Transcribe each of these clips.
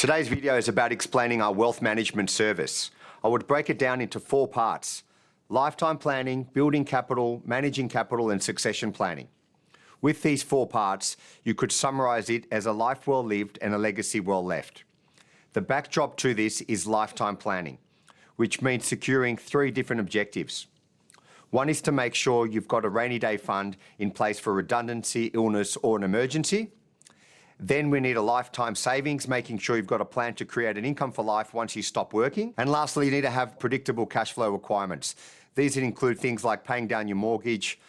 Today's video is about explaining our wealth management service. I would break it down into 4 parts: lifetime planning, building capital, managing capital, and succession planning. With these 4 parts, you could summarise it as a life well lived and a legacy well left. The backdrop to this is lifetime planning, which means securing 3 different objectives. One is to make sure you've got a rainy day fund in place for redundancy, illness, or an emergency. Then we need a lifetime savings, making sure you've got a plan to create an income for life once you stop working. And lastly, you need to have predictable cash flow requirements. These include things like paying down your mortgage,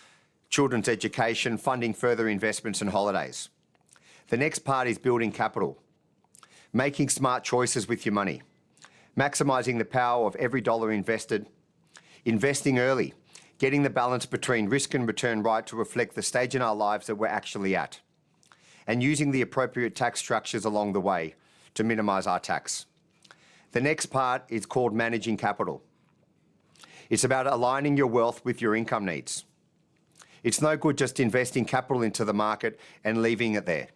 children's education, funding further investments and holidays. The next part is building capital, making smart choices with your money, maximising the power of every dollar invested, investing early, getting the balance between risk and return right to reflect the stage in our lives that we're actually at, and using the appropriate tax structures along the way to minimise our tax. The next part is called managing capital. It's about aligning your wealth with your income needs. It's no good just investing capital into the market and leaving it there.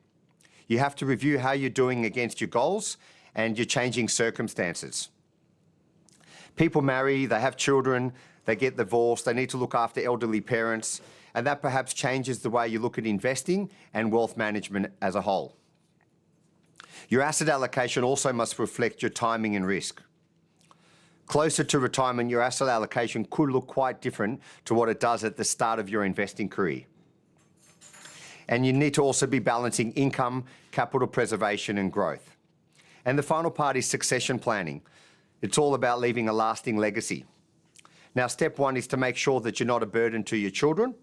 You have to review how you're doing against your goals and your changing circumstances. People marry, they have children, they get divorced, they need to look after elderly parents, and that perhaps changes the way you look at investing and wealth management as a whole. Your asset allocation also must reflect your timing and risk. Closer to retirement, your asset allocation could look quite different to what it does at the start of your investing career. And you need to also be balancing income, capital preservation, and growth. And the final part is succession planning. It's all about leaving a lasting legacy. Now, step 1 is to make sure that you're not a burden to your children,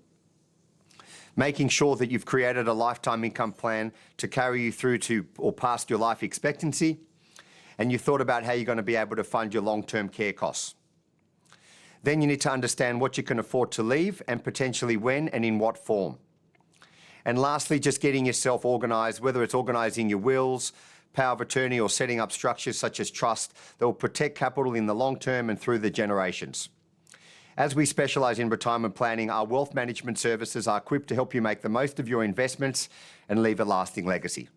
making sure that you've created a lifetime income plan to carry you through to or past your life expectancy, and you thought about how you're going to be able to fund your long-term care costs. Then you need to understand what you can afford to leave and potentially when and in what form. And lastly, just getting yourself organised, whether it's organising your wills, power of attorney, or setting up structures such as trust that will protect capital in the long term and through the generations. As we specialise in retirement planning, our wealth management services are equipped to help you make the most of your investments and leave a lasting legacy.